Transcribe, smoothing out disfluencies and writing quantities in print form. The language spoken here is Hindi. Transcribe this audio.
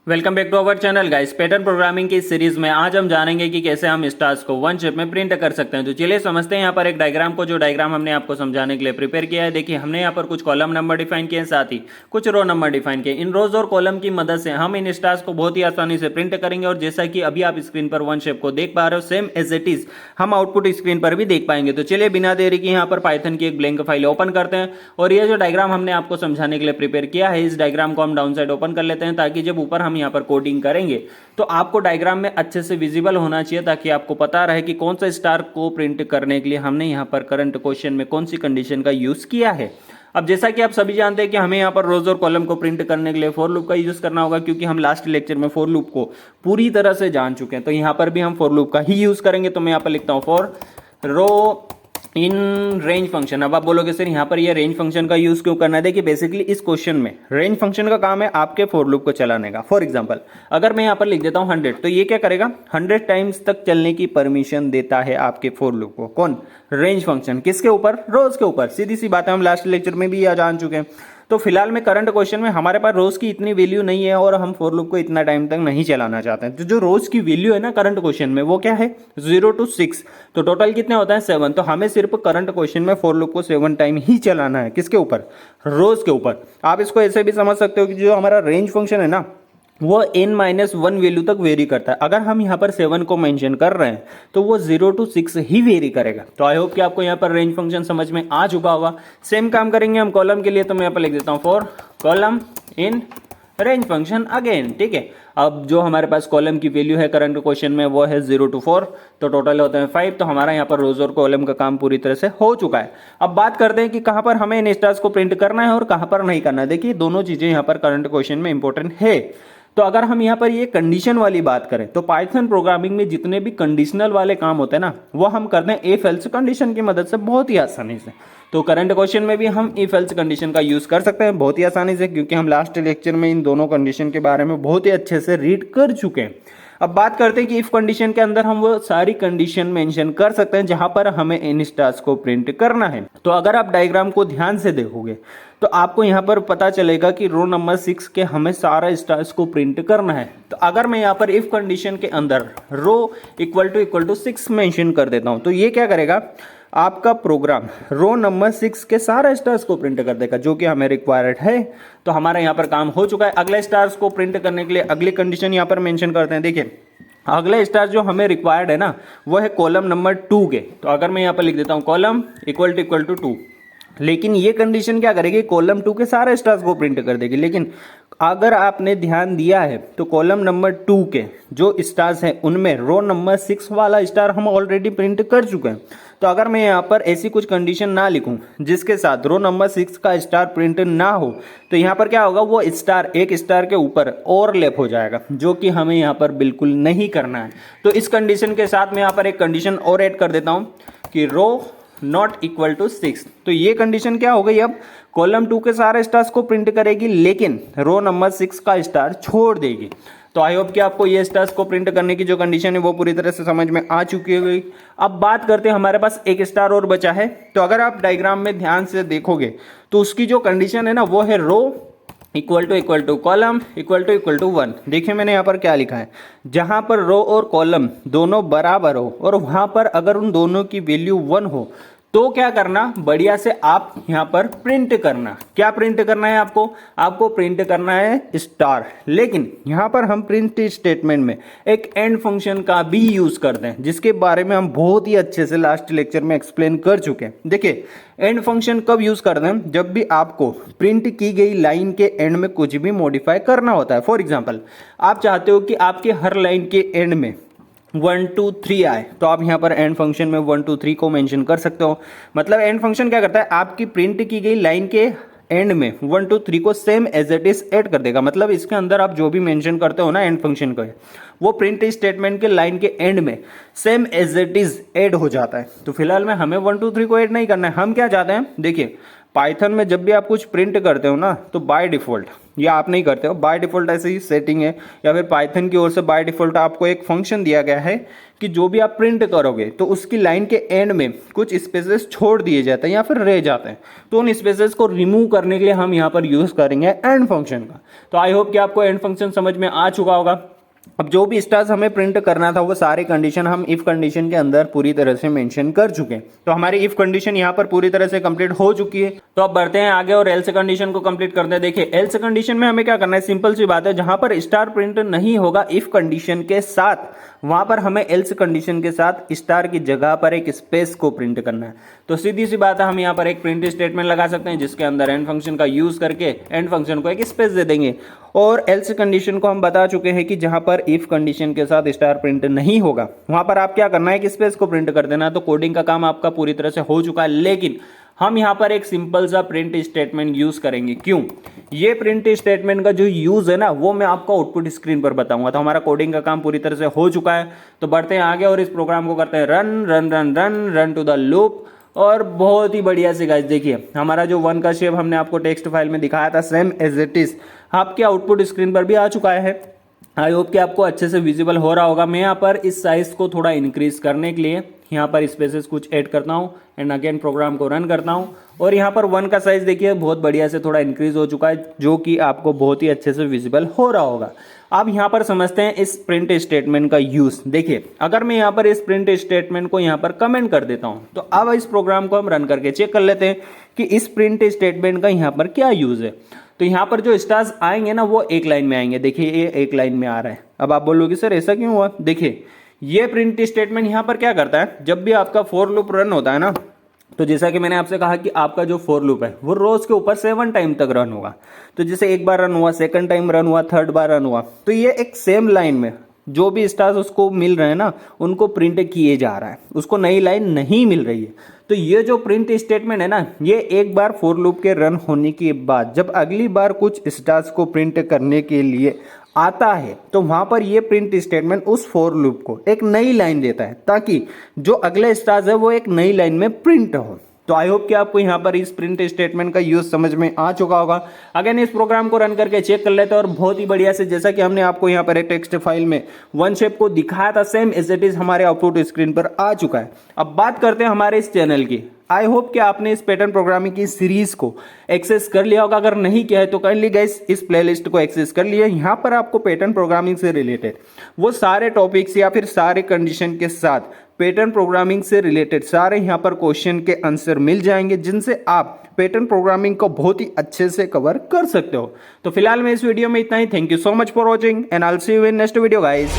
Welcome back to our channel guys. Pattern programming की इस सीरीज में आज हम जानेंगे कि कैसे हम स्टार्स को वन शेप में प्रिंट कर सकते हैं। तो चलिए समझते हैं यहाँ पर एक डायग्राम को, जो डायग्राम हमने आपको समझाने के लिए प्रिपेयर किया है। देखिए, हमने यहाँ पर कुछ कॉलम नंबर डिफाइन किए हैं, साथ ही कुछ रो नंबर डिफाइन किए। इन रोज और कॉलम की मदद से हम इन स्टार्स को बहुत ही आसानी से प्रिंट करेंगे। और जैसा कि अभी आप स्क्रीन पर वन शेप को देख पा रहे हो, सेम एज इट इज हम आउटपुट स्क्रीन पर भी देख पाएंगे। तो चलिए बिना देरी के यहाँ पर पाइथन की एक ब्लैंक फाइल ओपन करते हैं और ये जो डायग्राम हमने आपको समझाने के लिए प्रिपेयर किया है, इस डायग्राम को हम डाउन साइड ओपन कर लेते हैं, ताकि जब ऊपर हम यहाँ पर कोडिंग करेंगे तो आपको डायग्राम में अच्छे से विजिबल होना चाहिए, ताकि आपको पता रहे कि कौन सा स्टार को प्रिंट करने के लिए हमने यहाँ पर करंट क्वेश्चन में कौन सी कंडीशन का यूज किया है। अब जैसा कि आप सभी जानते हैं कि हमें यहाँ पर रोज और कॉलम को प्रिंट करने के लिए फॉर लूप का यूज करना होगा, क्योंकि हम लास्ट लेक्चर में फॉर लूप को पूरी तरह से जान चुके हैं। तो यहाँ पर भी हम फॉर लूप का ही यूज करेंगे। तो मैं यहाँ पर लिखता हूँ for row in range function. अब आप बोलोगे सर यहाँ पर ये रेंज फंक्शन का यूज क्यों करना है? देखिए, बेसिकली इस क्वेश्चन में रेंज फंक्शन का काम है आपके फॉर लूप को चलाने का। फॉर एग्जांपल, अगर मैं यहाँ पर लिख देता हूँ 100, तो ये क्या करेगा? 100 टाइम्स तक चलने की परमिशन देता है आपके फॉर लूप को। कौन? Range function. किसके ऊपर? रोज के ऊपर। सीधी सी बात है, हम लास्ट लेक्चर में भी यह जान चुके हैं। तो फिलहाल में करंट क्वेश्चन में हमारे पास रोज की इतनी वैल्यू नहीं है और हम फॉर लूप को इतना टाइम तक नहीं चलाना चाहते हैं। तो जो रोज की वैल्यू है ना करंट क्वेश्चन में, वो क्या है? 0 to 6। तो टोटल कितने होता है? 7। तो हमें सिर्फ करंट क्वेश्चन में फॉर लूप को 7 टाइम ही चलाना है। किसके ऊपर? रोज के ऊपर। आप इसको ऐसे भी समझ सकते हो कि जो हमारा रेंज फंक्शन है ना, वो n-1 वैल्यू तक वेरी करता है। अगर हम यहाँ पर 7 को मेंशन कर रहे हैं तो वो 0 to 6 ही वेरी करेगा। तो आई होप कि आपको यहाँ पर रेंज फंक्शन समझ में आ चुका होगा। सेम काम करेंगे हम कॉलम के लिए। तो मैं यहाँ पर लिख देता हूँ for column in range function again. ठीक है, अब जो हमारे पास कॉलम की वैल्यू है करंट क्वेश्चन में, वो है 0 to 4। तो टोटल होते हैं 5। तो हमारा यहाँ पर रोज और कॉलम का काम पूरी तरह से हो चुका है। अब बात करते हैं कि कहाँ पर हमें इन स्टार्स को प्रिंट करना है और कहाँ पर नहीं करना है। देखिए, दोनों चीजें यहाँ पर करंट क्वेश्चन में इंपॉर्टेंट है। तो अगर हम यहाँ पर ये कंडीशन वाली बात करें, तो पाइथन प्रोग्रामिंग में जितने भी कंडीशनल वाले काम होते हैं ना, वो हम करते हैं इफ एल्स कंडीशन की मदद से बहुत ही आसानी से। तो करंट क्वेश्चन में भी हम इफ एल्स कंडीशन का यूज कर सकते हैं बहुत ही आसानी से, क्योंकि हम लास्ट लेक्चर में इन दोनों कंडीशन के बारे में बहुत ही अच्छे से रीड कर चुके हैं। अब बात करते हैं कि इफ कंडीशन के अंदर हम वो सारी कंडीशन मेंशन कर सकते हैं जहां पर हमें इन स्टार्स को प्रिंट करना है। तो अगर आप डायग्राम को ध्यान से देखोगे तो आपको यहां पर पता चलेगा कि रो नंबर 6 के हमें सारा स्टार्स को प्रिंट करना है। तो अगर मैं यहां पर इफ कंडीशन के अंदर रो इक्वल टू 6 मेंशन कर देता हूं, तो ये क्या करेगा? आपका प्रोग्राम रो नंबर 6 के सारा स्टार्स को प्रिंट कर देगा, जो कि हमें रिक्वायर्ड है। तो हमारा यहाँ पर काम हो चुका है। अगले स्टार्स को प्रिंट करने के लिए अगली कंडीशन यहाँ पर मेंशन करते हैं। देखिए, अगले स्टार जो हमें रिक्वायर्ड है ना, वो है कॉलम नंबर 2 के। तो अगर मैं यहाँ पर लिख देता हूँ कॉलम इक्वल टू 2, लेकिन ये कंडीशन क्या करेगी? कॉलम 2 के सारे स्टार्स को प्रिंट कर देगी। लेकिन अगर आपने ध्यान दिया है तो कॉलम नंबर 2 के जो स्टार्स हैं उनमें रो नंबर 6 वाला स्टार हम ऑलरेडी प्रिंट कर चुके हैं। तो अगर मैं यहाँ पर ऐसी कुछ कंडीशन ना लिखूं जिसके साथ रो नंबर 6 का स्टार प्रिंट ना हो, तो यहाँ पर क्या होगा? वो स्टार एक स्टार के ऊपर ओवरलैप हो जाएगा, जो कि हमें यहाँ पर बिल्कुल नहीं करना है। तो इस कंडीशन के साथ मैं यहाँ पर एक कंडीशन और ऐड कर देता हूँ कि रो नॉट इक्वल टू 6। तो ये कंडीशन क्या हो गई? अब कॉलम 2 के सारे स्टार्स को प्रिंट करेगी, लेकिन रो नंबर 6 का स्टार छोड़ देगी। तो आई होप कि आपको ये स्टार्स को प्रिंट करने की जो कंडीशन है वो पूरी तरह से समझ में आ चुकी होगी। अब बात करते हैं, हमारे पास एक स्टार और बचा है। तो अगर आप डायग्राम में ध्यान से देखोगे तो उसकी जो कंडीशन है ना, वो है row equal to column equal to 1। देखिए, मैंने यहाँ पर क्या लिखा है? जहां पर रो और कॉलम दोनों बराबर हो और वहां पर अगर उन दोनों की वैल्यू 1 हो, तो क्या करना? बढ़िया से आप यहां पर प्रिंट करना। क्या प्रिंट करना है आपको? आपको प्रिंट करना है स्टार। लेकिन यहां पर हम प्रिंट स्टेटमेंट में एक एंड फंक्शन का भी यूज करते हैं, जिसके बारे में हम बहुत ही अच्छे से लास्ट लेक्चर में एक्सप्लेन कर चुके हैं। देखिए, एंड फंक्शन कब यूज करते हैं? जब भी आपको प्रिंट की गई लाइन के एंड में कुछ भी मॉडिफाई करना होता है। फॉर एग्जाम्पल, आप चाहते हो कि आपके हर लाइन के एंड में 1 2 3 आए, तो आप यहाँ पर एंड फंक्शन में 1 2 3 को मेंशन कर सकते हो। मतलब एंड फंक्शन क्या करता है? आपकी प्रिंट की गई लाइन के एंड में 1 2 3 को same as it is add कर देगा। मतलब इसके अंदर आप जो भी मेंशन करते हो ना एंड फंक्शन को, वो प्रिंट स्टेटमेंट के लाइन के एंड में same as it is add हो जाता है। तो फिलहाल में हमें 1 2 3 को ऐड नहीं करना है। हम क्या चाहते हैं? देखिए, पाइथन में जब भी आप कुछ प्रिंट करते हो ना, तो बाय डिफॉल्ट ये आप नहीं करते हो, बाय डिफॉल्ट ऐसे ही सेटिंग है, या फिर पाइथन की ओर से बाय डिफॉल्ट आपको एक फंक्शन दिया गया है कि जो भी आप प्रिंट करोगे तो उसकी लाइन के एंड में कुछ स्पेसेस छोड़ दिए जाते हैं या फिर रह जाते हैं, तो उन स्पेसेस को रिमूव करने के लिए हम यहाँ पर यूज करेंगे एंड फंक्शन का। तो आई होप कि आपको एंड फंक्शन समझ में आ चुका होगा। अब जो भी स्टार्स हमें प्रिंट करना था वो सारे कंडीशन हम इफ कंडीशन के अंदर पूरी तरह से मेंशन कर चुके हैं। तो हमारी इफ कंडीशन यहाँ पर पूरी तरह से कंप्लीट हो चुकी है। तो अब बढ़ते हैं आगे और एल्स कंडीशन को कंप्लीट करते हैं। देखिए एल्स कंडीशन में हमें क्या करना है, सिंपल सी बात है, जहां पर स्टार प्रिंट नहीं होगा इफ कंडीशन के साथ, वहां पर हमें एल्स कंडीशन के साथ स्टार की जगह पर एक स्पेस को प्रिंट करना है। तो सीधी सी बात है, हम यहाँ पर एक प्रिंट स्टेटमेंट लगा सकते हैं जिसके अंदर एंड फंक्शन का यूज करके एंड फंक्शन को एक स्पेस दे देंगे। और एल्स कंडीशन को हम बता चुके हैं कि जहां पर इफ कंडीशन के साथ स्टार प्रिंट नहीं होगा वहां पर आप क्या करना है, एक स्पेस को प्रिंट कर देना। तो कोडिंग का काम आपका पूरी तरह से हो चुका है, लेकिन हम यहां पर एक सिंपल सा प्रिंट स्टेटमेंट यूज करेंगे। क्यों? ये प्रिंट स्टेटमेंट का जो यूज है ना वो मैं आपको आउटपुट स्क्रीन पर बताऊंगा। तो हमारा कोडिंग का काम पूरी तरह से हो चुका है। तो बढ़ते हैं आगे और इस प्रोग्राम को करते हैं run run run run run to the loop. और बहुत ही बढ़िया से गाइस देखिए, हमारा जो 1 का शेप हमने आपको टेक्स्ट फाइल में दिखाया था सेम एज इट इज आपके आउटपुट स्क्रीन पर भी आ चुका है। आई होप कि आपको अच्छे से विजिबल हो रहा होगा। मैं यहाँ पर इस साइज को थोड़ा इंक्रीज करने के लिए यहाँ पर स्पेसेस कुछ ऐड करता हूँ एंड अगेन प्रोग्राम को रन करता हूँ। और यहाँ पर 1 का साइज देखिए बहुत बढ़िया से थोड़ा इंक्रीज हो चुका है, जो कि आपको बहुत ही अच्छे से विजिबल हो रहा होगा। अब यहाँ पर समझते हैं इस प्रिंट स्टेटमेंट का यूज। देखिए अगर मैं यहाँ पर इस प्रिंट स्टेटमेंट को यहाँ पर कमेंट कर देता हूँ, तो अब इस प्रोग्राम को हम रन करके चेक कर लेते हैं कि इस प्रिंट स्टेटमेंट का यहाँ पर क्या यूज है। तो यहाँ पर जो स्टार्स आएंगे ना वो एक लाइन में आएंगे। देखिए ये एक लाइन में आ रहा है। अब आप बोलोगे सर ऐसा क्यों हुआ? देखिए ये प्रिंट स्टेटमेंट यहाँ पर क्या करता है, जब भी आपका फॉर लूप रन होता है ना, तो जैसा कि मैंने आपसे कहा कि आपका जो फॉर लूप है वो रोज के ऊपर 7 टाइम तक रन होगा। तो जैसे एक बार रन हुआ, सेकंड टाइम रन हुआ, थर्ड बार रन हुआ, तो ये एक सेम लाइन में जो भी स्टार्स उसको मिल रहे हैं ना उनको प्रिंट किए जा रहा है, उसको नई लाइन नहीं मिल रही है। तो ये जो प्रिंट स्टेटमेंट है ना, ये एक बार फॉर लूप के रन होने के बाद जब अगली बार कुछ स्टार्स को प्रिंट करने के लिए आता है तो वहां पर ये प्रिंट स्टेटमेंट उस फॉर लूप को एक नई लाइन देता है, ताकि जो अगले स्टार्स है वो एक नई लाइन में प्रिंट हो। तो आई होप कि आपको यहाँ पर इस प्रिंट स्टेटमेंट का यूज समझ में आ चुका होगा। अगेन इस प्रोग्राम को रन करके चेक कर लेते हैं और बहुत ही बढ़िया से, जैसा कि हमने आपको यहाँ पर एक टेक्स्ट फाइल में 1 शेप को दिखाया था सेम एज इट इज हमारे आउटपुट स्क्रीन पर आ चुका है। अब बात करते हैं हमारे इस चैनल की। आई होप कि आपने इस पैटर्न प्रोग्रामिंग की सीरीज को एक्सेस कर लिया होगा। अगर नहीं किया है तो काइंडली गाइस इस प्लेलिस्ट को एक्सेस कर लिया। यहाँ पर आपको पैटर्न प्रोग्रामिंग से रिलेटेड वो सारे टॉपिक्स या फिर सारे कंडीशन के साथ पैटर्न प्रोग्रामिंग से रिलेटेड सारे यहाँ पर क्वेश्चन के आंसर मिल जाएंगे, जिनसे आप पैटर्न प्रोग्रामिंग को बहुत ही अच्छे से कवर कर सकते हो। तो फिलहाल मैं इस वीडियो में इतना ही। Thank you so much for watching and I will see you in next video guys.